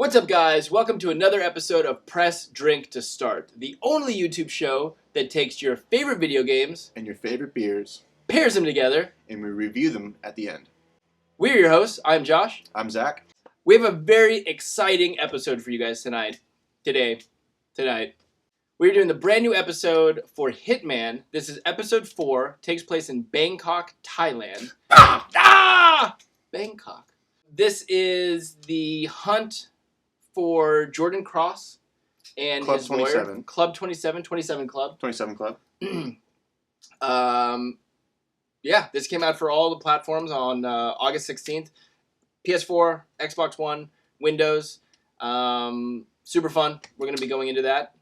What's up, guys? Welcome to another episode of Press Drink to Start, the only YouTube show that takes your favorite video games and your favorite beers, pairs them together, and we review them at the end. We're your hosts. I'm Josh. I'm Zacc. We have a very exciting episode for you guys tonight. We're doing the brand new episode for Hitman. This is episode 4. Takes place in Bangkok, Thailand. Bangkok. This is the hunt for Jordan Cross and Club his 27. lawyer. Club 27. 27 Club. 27 Club. Yeah, this came out for all the platforms on August 16th. PS4, Xbox One, Windows. Super fun. We're going to be going into that.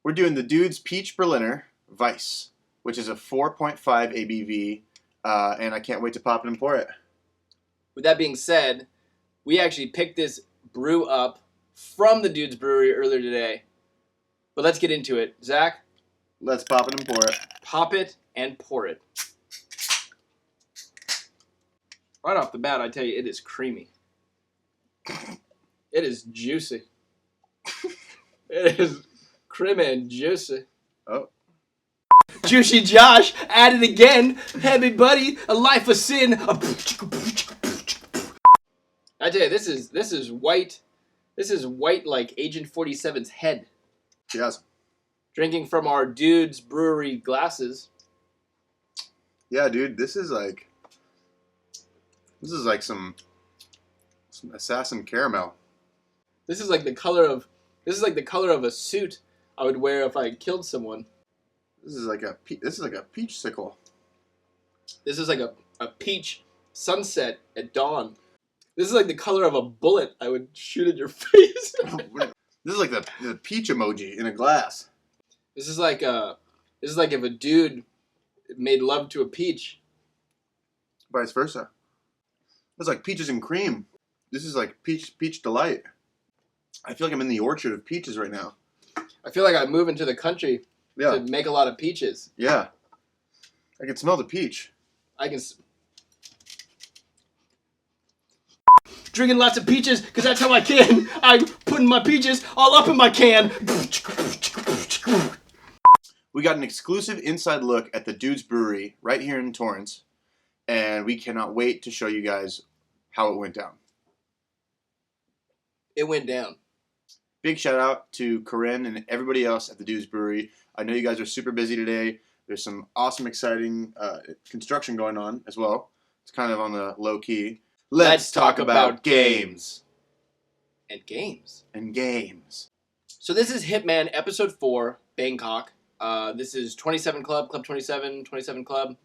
We're doing the Dudes Peach Berliner Weisse, which is a 4.5 ABV, and I can't wait to pop it and pour it. With that being said, we actually picked this brew up from the Dudes Brewery earlier today. But let's get into it. Zacc? Let's pop it and pour it. Pop it and pour it. Right off the bat, I tell you, it is creamy. It is juicy. It is creamy and juicy. Oh. Juicy Josh at it again. Heavy buddy, a life of sin. I tell you, this is white. This is white like Agent 47's head. Yes. Drinking from our Dudes Brewery glasses. Yeah, dude, this is like some assassin caramel. This is like the color of a suit I would wear if I killed someone. This is like a peach sickle. This is like a peach sunset at dawn. This is like the color of a bullet I would shoot at your face. This is like the peach emoji in a glass. This is like if a dude made love to a peach. Vice versa. It's like peaches and cream. This is like peach delight. I feel like I'm in the orchard of peaches right now. I feel like I move into the country to make a lot of peaches. Yeah. I can smell the peach. Drinking lots of peaches because that's how I can. I'm putting my peaches all up in my can. We got an exclusive inside look at the Dudes Brewery right here in Torrance, and we cannot wait to show you guys how it went down. It went down. Big shout out to Corinne and everybody else at the Dudes Brewery. I know you guys are super busy today. There's some awesome, exciting construction going on as well. It's kind of on the low key. Let's talk about games. And games. And games. So this is Hitman Episode 4, Bangkok. This is 27 Club, Club 27, 27 Club.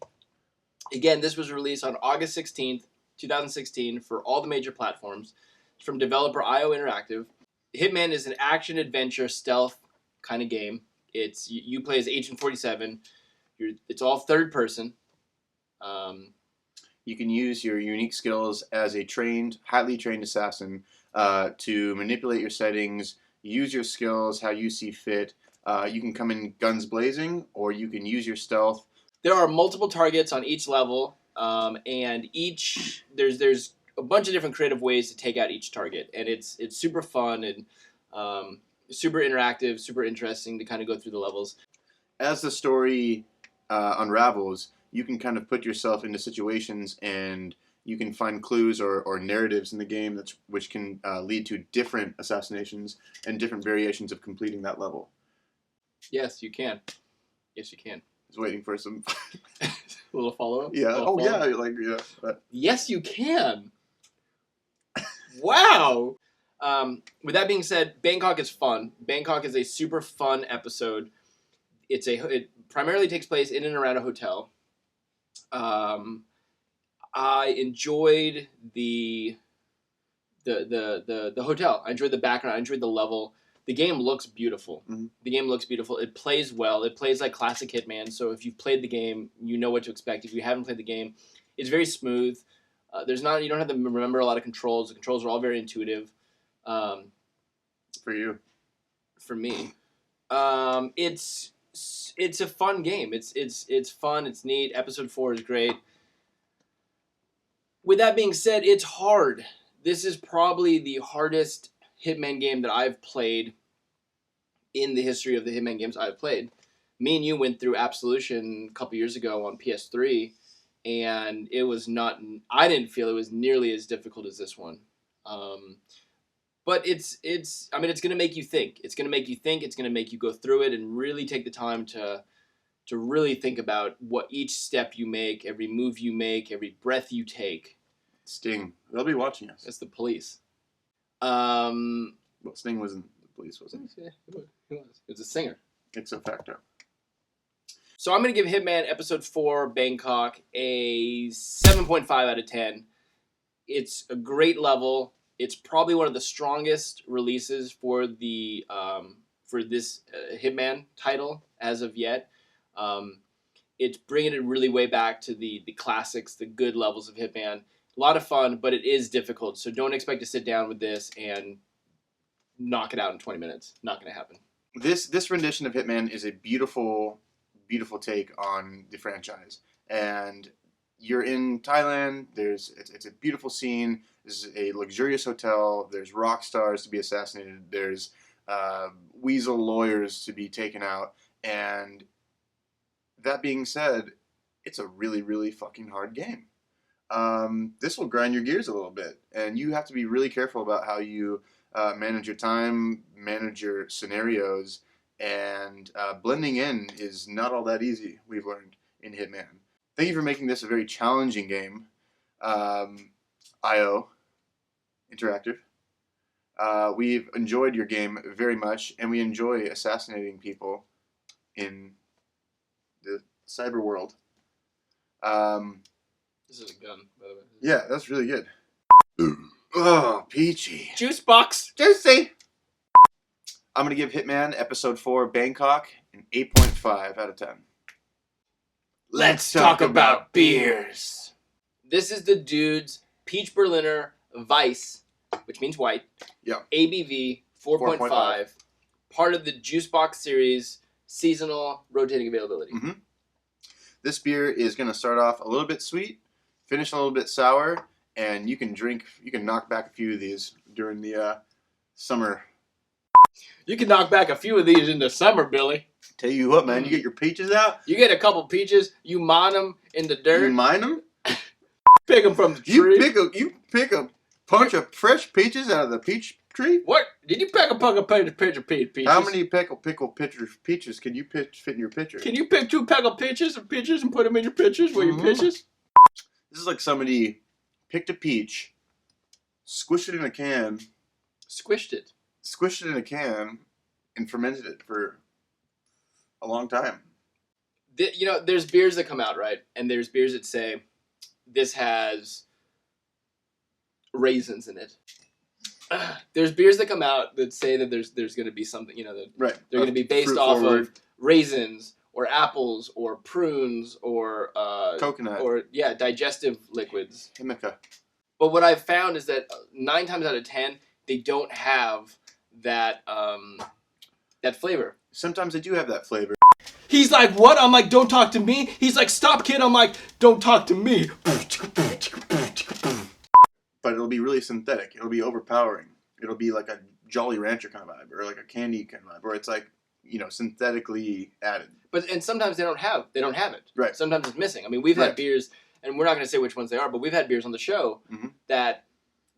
Again, this was released on August 16th, 2016 for all the major platforms. It's from developer IO Interactive. Hitman is an action-adventure stealth kind of game. It's you play as Agent 47. It's all third person. You can use your unique skills as a highly trained assassin to manipulate your settings, use your skills how you see fit. You can come in guns blazing, or you can use your stealth. There are multiple targets on each level, and there's a bunch of different creative ways to take out each target, and it's super fun and super interactive, super interesting to kind of go through the levels. As the story unravels, you can kind of put yourself into situations, and you can find clues or narratives in the game which can lead to different assassinations and different variations of completing that level. Yes, you can. Yes, you can. I was waiting for some a little follow-up. Yeah. Yeah. Yes, you can. Wow. With that being said, Bangkok is fun. Bangkok is a super fun episode. It primarily takes place in and around a hotel. I enjoyed the hotel. I enjoyed the background. I enjoyed the level. The game looks beautiful. Mm-hmm. The game looks beautiful. It plays well. It plays like classic Hitman. So if you've played the game, you know what to expect. If you haven't played the game, it's very smooth. You don't have to remember a lot of controls. The controls are all very intuitive. For you. For me. It's a fun game. It's fun. It's neat. Episode 4 is great. With that being said, it's hard. This is probably the hardest Hitman game that I've played in the history of the Hitman games I've played. Me and you went through Absolution a couple years ago on PS3, and it was not. I didn't feel it was nearly as difficult as this one. But it's. I mean, it's going to make you think. It's going to make you think. It's going to make you go through it and really take the time to really think about what each step you make, every move you make, every breath you take. Sting. They'll be watching us. That's the police. Well, Sting wasn't the police, was it? Yeah, it was. It's a singer. It's a factor. So I'm going to give Hitman Episode 4 Bangkok a 7.5 out of 10. It's a great level. It's probably one of the strongest releases for the for this Hitman title as of yet. It's bringing it really way back to the classics, the good levels of Hitman. A lot of fun, but it is difficult. So don't expect to sit down with this and knock it out in 20 minutes. Not going to happen. This rendition of Hitman is a beautiful, beautiful take on the franchise. And you're in Thailand. It's a beautiful scene. This is a luxurious hotel. There's rock stars to be assassinated. There's weasel lawyers to be taken out. And that being said, it's a really, really fucking hard game. This will grind your gears a little bit. And you have to be really careful about how you manage your time, manage your scenarios, and blending in is not all that easy, we've learned in Hitman. Thank you for making this a very challenging game, IO Interactive. We've enjoyed your game very much, and we enjoy assassinating people in the cyber world. This is a gun, by the way. Yeah, that's really good. Oh, peachy. Juice box. Juicy. I'm going to give Hitman Episode 4 Bangkok an 8.5 out of 10. Let's talk about beers. This is the Dudes Peach Berliner Weisse, which means white. Yeah. ABV 4.5. Part of the Juice Box series, seasonal rotating availability. Mm-hmm. This beer is going to start off a little bit sweet, finish a little bit sour, and you can knock back a few of these during the summer. You can knock back a few of these in the summer, Billy. Tell you what, man, you get your peaches out. You get a couple peaches, you mine them in the dirt. You mine them? Pick them from the tree. You pick a bunch of fresh peaches out of the peach tree? What? Did you pick a pitcher peaches? How many pickle peaches can you fit in your pitcher? Can you pick 2 pickled peaches and put them in your pitchers where your pitches? This is like somebody picked a peach, squished it in a can. Squished it in a can, and fermented it for a long time. There's beers that come out, right? And there's beers that say, this has raisins in it. There's beers that come out that say that there's going to be something, that right. They're going to be based off of raisins or apples or prunes or coconut or digestive liquids. Himika. But what I've found is that 9 times out of 10 they don't have that flavor. Sometimes they do have that flavor. He's like, what? I'm like, don't talk to me. He's like, stop, kid. I'm like, don't talk to me. But it'll be really synthetic. It'll be overpowering. It'll be like a Jolly Rancher kind of vibe, or like a candy kind of vibe, where it's like, synthetically added. And sometimes they don't have it. Right. Sometimes it's missing. I mean, we've had beers, and we're not going to say which ones they are, but we've had beers on the show that,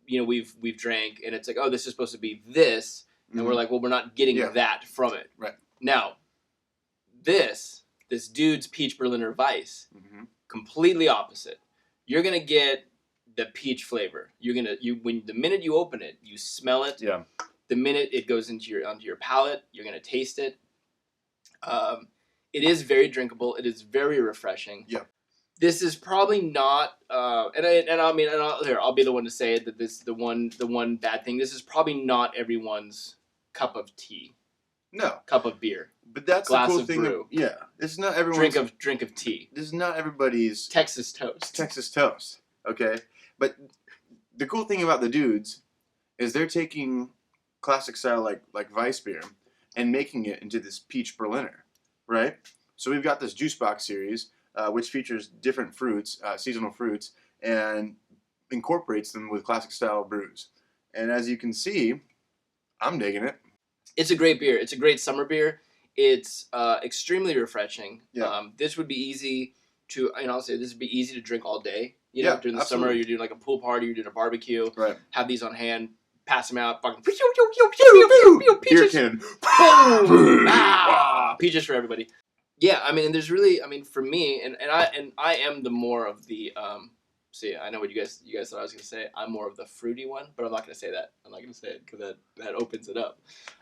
we've drank, and it's like, oh, this is supposed to be this, and we're like, well, we're not getting that from it. Right. Now, this Dude's Peach Berliner Weisse, completely opposite. You're gonna get the peach flavor. The minute you open it, you smell it. Yeah. The minute it goes onto your palate, you're gonna taste it. It is very drinkable. It is very refreshing. Yeah. This is probably not, I'll be the one to say it, that this the one bad thing. This is probably not everyone's cup of tea. No. Cup of beer. But that's glass the cool of thing. brew. This is not everyone's drink of tea. This is not everybody's Texas toast. Okay, but the cool thing about the Dudes is they're taking classic style like Weiss beer and making it into this Peach Berliner, right? So we've got this juice box series which features different fruits, seasonal fruits, and incorporates them with classic style brews. And as you can see, I'm digging it. It's a great beer. It's a great summer beer. It's extremely refreshing. Yeah. This would be easy to, and I'll say this would be easy to drink all day. You Yeah, know, during the absolutely. summer, you're doing like a pool party, you're doing a barbecue. Right. Have these on hand, pass them out, fucking Beer peaches. can. Boom! Ah, peaches for everybody. Yeah, I mean, and there's really, I mean, for me, and I am the more of the see, I know what you guys thought I was gonna say. I'm more of the fruity one, but I'm not gonna say that. I'm not gonna say it because that opens it up.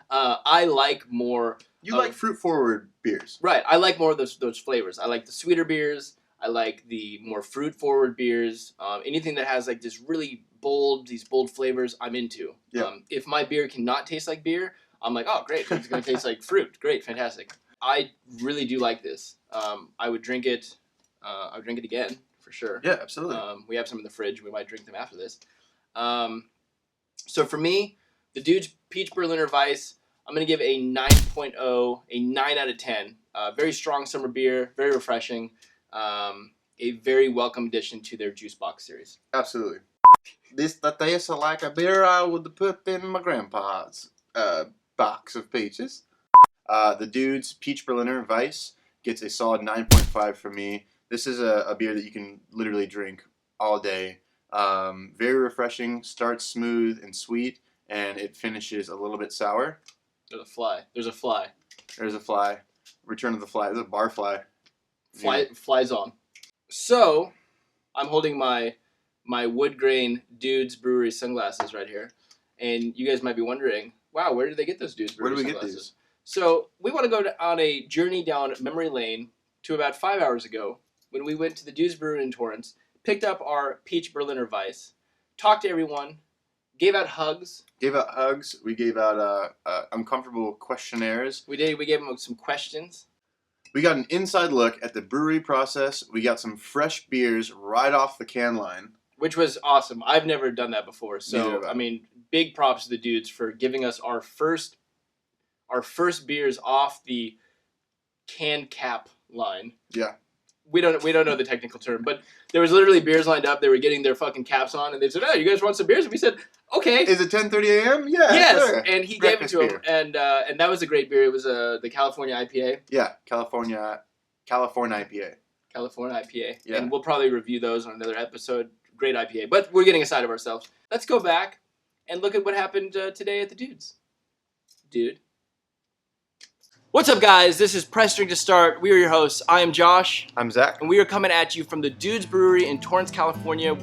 I like more. You like fruit forward beers, right? I like more of those flavors. I like the sweeter beers. I like the more fruit forward beers. Anything that has like this really these bold flavors, I'm into. Yeah. If my beer cannot taste like beer, I'm like, oh great, it's gonna taste like fruit. Great, fantastic. I really do like this. I would drink it. I would drink it again for sure. Yeah, absolutely. We have some in the fridge. We might drink them after this. So for me, the Dudes Peach Berliner Weisse, I'm going to give a 9.0, a 9 out of 10. Very strong summer beer, very refreshing. A very welcome addition to their juice box series. Absolutely. This tastes like a beer I would put in my grandpa's box of peaches. The Dudes Peach Berliner Weisse gets a solid 9.5 from me. This is a beer that you can literally drink all day. Very refreshing, starts smooth and sweet, and it finishes a little bit sour. There's a fly. There's a fly. There's a fly. Return of the fly. There's a bar fly. Flies on. So, I'm holding my wood grain Dudes Brewery sunglasses right here, and you guys might be wondering, wow, where did they get those Dudes Brewery Where do we sunglasses? get these? So, we want to go on a journey down memory lane to about 5 hours ago when we went to the Dudes Brewery in Torrance, picked up our Peach Berliner Weisse, talked to everyone, gave out hugs. We gave out uncomfortable questionnaires. We gave them some questions. We got an inside look at the brewery process. We got some fresh beers right off the can line. Which was awesome. I've never done that before. So, I mean, big props to the dudes for giving us our first beers off the can cap line. Yeah. We don't know the technical term, but there was literally beers lined up. They were getting their fucking caps on, and they said, "Oh, you guys want some beers?" And we said, "Okay." Is it 10:30 a.m.? Yeah. Yes, Sure. and he Breakfast gave it to him, and that was a great beer. It was the California IPA. Yeah, California IPA. California IPA. Yeah. And we'll probably review those on another episode. Great IPA, but we're getting aside of ourselves. Let's go back and look at what happened today at the Dudes. Dude. What's up, guys? This is Press Drink to Start. We are your hosts. I am Josh. I'm Zacc. And we are coming at you from the Dudes Brewery in Torrance, California.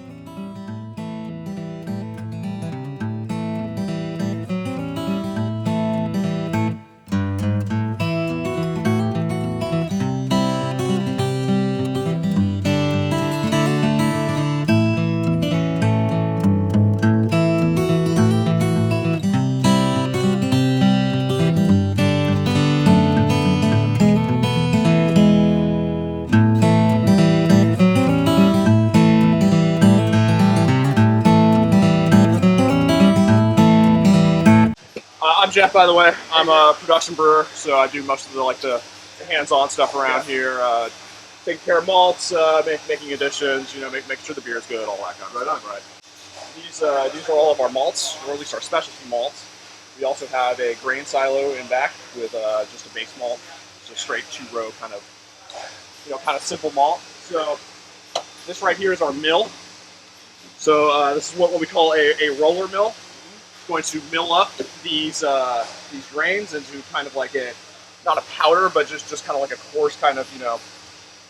I'm Jeff, by the way. I'm a production brewer, so I do most of the hands-on stuff around here, taking care of malts, making additions, making sure the beer is good, all that kind of stuff. Right. These are all of our malts, or at least our specialty malts. We also have a grain silo in back with just a base malt, just a straight 2-row kind of simple malt. So this right here is our mill. So this is what we call a roller mill. Going to mill up these grains into kind of like not a powder, but just kind of like a coarse kind of, not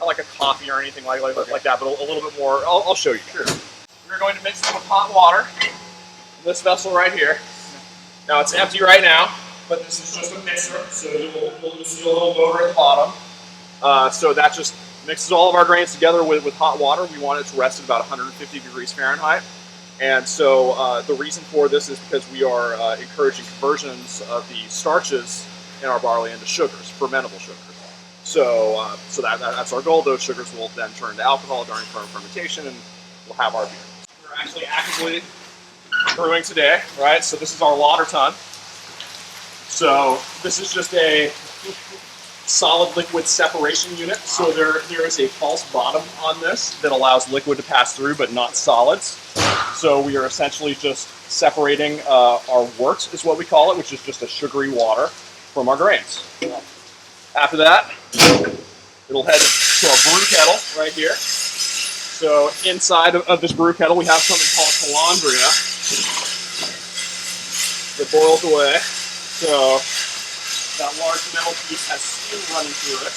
like a coffee or anything like that, but a little bit more. I'll show you. Sure. We're going to mix it with hot water in this vessel right here. Now it's empty right now, but this is just a mixer, so we'll just do a little motor at the bottom. So that just mixes all of our grains together with hot water. We want it to rest at about 150 degrees Fahrenheit. And so the reason for this is because we are encouraging conversions of the starches in our barley into sugars, fermentable sugars. So that's our goal. Those sugars will then turn to alcohol during fermentation, and we'll have our beer. We're actually actively brewing today, right? So this is our lauter tun. So this is just a solid liquid separation unit. So there is a false bottom on this that allows liquid to pass through, but not solids. So we are essentially just separating our wort, is what we call it, which is just a sugary water from our grains. After that, it'll head to our brew kettle right here. So inside of this brew kettle, we have something called calandria that boils away. So that large metal piece has steam running through it.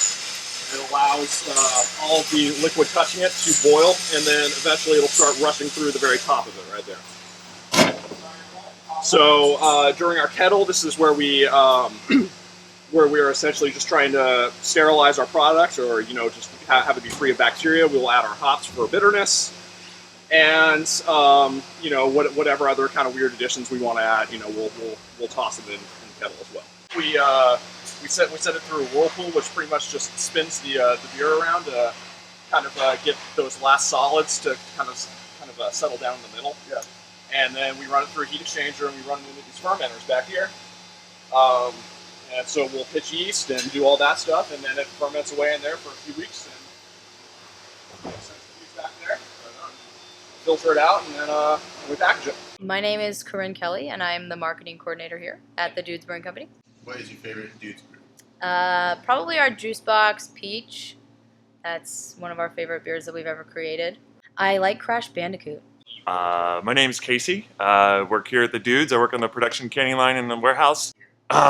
It allows all of the liquid touching it to boil, and then eventually it'll start rushing through the very top of it right there. So during our kettle, this is where we are essentially just trying to sterilize our product, or just have it be free of bacteria. We will add our hops for bitterness, and whatever other kind of weird additions we want to add, we'll toss them in the kettle as well. We set it through a whirlpool, which pretty much just spins the beer around to kind of get those last solids to kind of settle down in the middle. Yeah. And then we run it through a heat exchanger, and we run it into these fermenters back here. And so we'll pitch yeast and do all that stuff, and then it ferments away in there for a few weeks, and sends the yeast back there, filter it out, and then we package it. My name is Corinne Kelly, and I'm the marketing coordinator here at the Dudes Brewing Company. What is your favorite Dudes brew? Probably our juice box Peach. That's one of our favorite beers that we've ever created. I like Crash Bandicoot. My name's Casey. Work here at the Dudes. I work on the production canning line in the warehouse.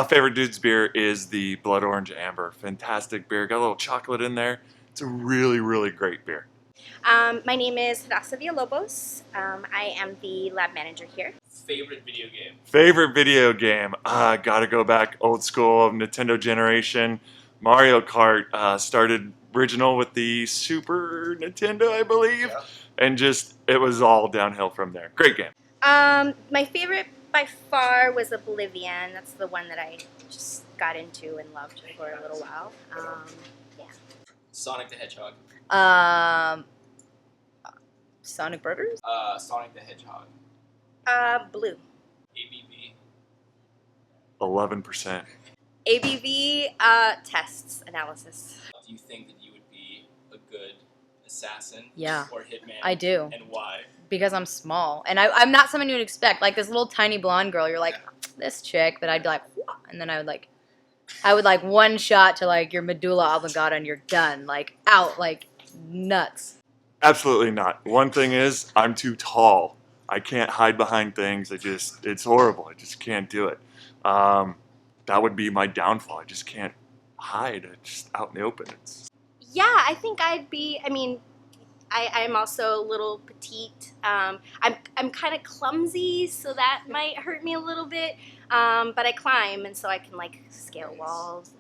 Favorite Dudes beer is the Blood Orange Amber. Fantastic beer. Got a little chocolate in there. It's a really, really great beer. My name is Rasa Villalobos. I am the lab manager here. Favorite video game? Favorite video game? Gotta go back old school, Nintendo generation. Mario Kart started original with the Super Nintendo, I believe. Yeah. And just, it was all downhill from there. Great game. My favorite by far was Oblivion. That's the one that I just got into and loved for a little while. Yeah. Sonic the Hedgehog. Sonic Burgers? Sonic the Hedgehog. Blue. ABV. 11%. ABV tests analysis. Do you think that you would be a good assassin? Yeah. Or hitman? I do. And why? Because I'm small. And I'm not someone you would expect. Like this little tiny blonde girl, you're like, this chick. But I'd be like, "Wha-" and then I would one shot to like your medulla oblongata and you're done. Like out, like nuts. Absolutely not. One thing is, I'm too tall. I can't hide behind things. It's horrible. I just can't do it. That would be my downfall. I just can't hide. It's just out in the open. Yeah, I think I'd be. I mean, I'm also a little petite. I'm kind of clumsy, so that might hurt me a little bit. But I climb, and so I can like scale walls.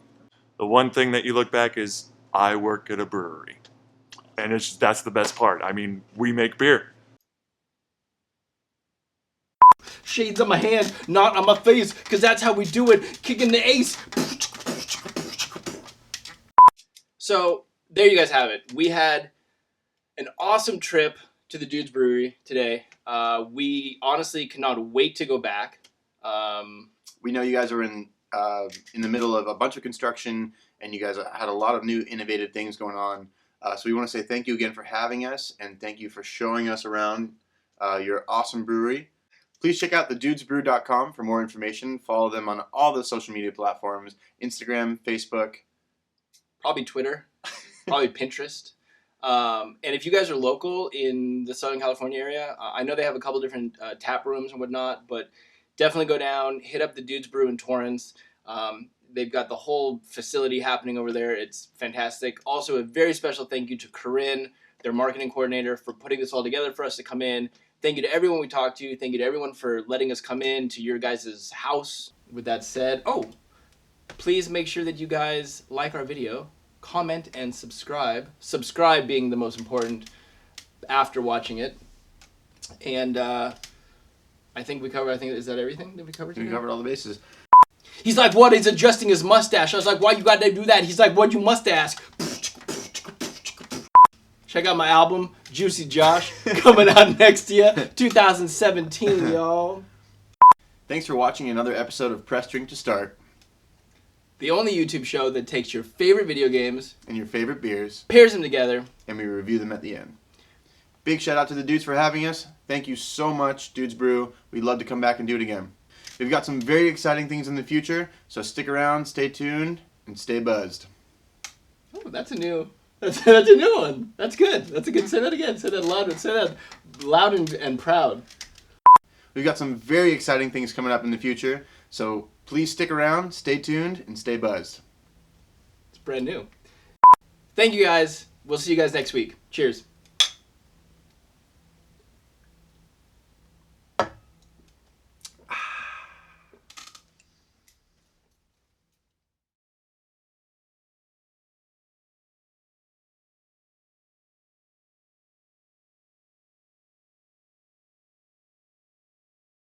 The one thing that you look back is, I work at a brewery. And that's the best part. I mean, we make beer. Shades on my hand, not on my face, because that's how we do it. Kicking the ace. So, there you guys have it. We had an awesome trip to the Dudes Brewery today. We honestly cannot wait to go back. We know you guys are in the middle of a bunch of construction, and you guys had a lot of new innovative things going on. So we want to say thank you again for having us, and thank you for showing us around your awesome brewery. Please check out thedudesbrew.com for more information. Follow them on all the social media platforms, Instagram, Facebook. Probably Twitter. Probably Pinterest. And if you guys are local in the Southern California area, I know they have a couple different tap rooms and whatnot, but definitely go down, hit up the Dudes Brew in Torrance. They've got the whole facility happening over there. It's fantastic. Also, a very special thank you to Corinne, their marketing coordinator, for putting this all together for us to come in. Thank you to everyone we talked to. Thank you to everyone for letting us come in to your guys' house. With that said, please make sure that you guys like our video, comment, and subscribe. Subscribe being the most important after watching it. And I think is that everything that we covered today? We covered all the bases. He's like, what? He's adjusting his mustache. I was like, why you gotta do that? He's like, what, you mustache? Check out my album, Juicy Josh, coming out next year, 2017, y'all. Thanks for watching another episode of Press Drink to Start. The only YouTube show that takes your favorite video games And your favorite beers, pairs them together, and we review them at the end. Big shout out to the Dudes for having us. Thank you so much, Dudes Brew. We'd love to come back and do it again. We've got some very exciting things in the future, so stick around, stay tuned, and stay buzzed. Oh, that's a new one. That's good. That's a good. Say that again. Say that loud. Say that loud and proud. We've got some very exciting things coming up in the future, so please stick around, stay tuned, and stay buzzed. It's brand new. Thank you guys. We'll see you guys next week. Cheers.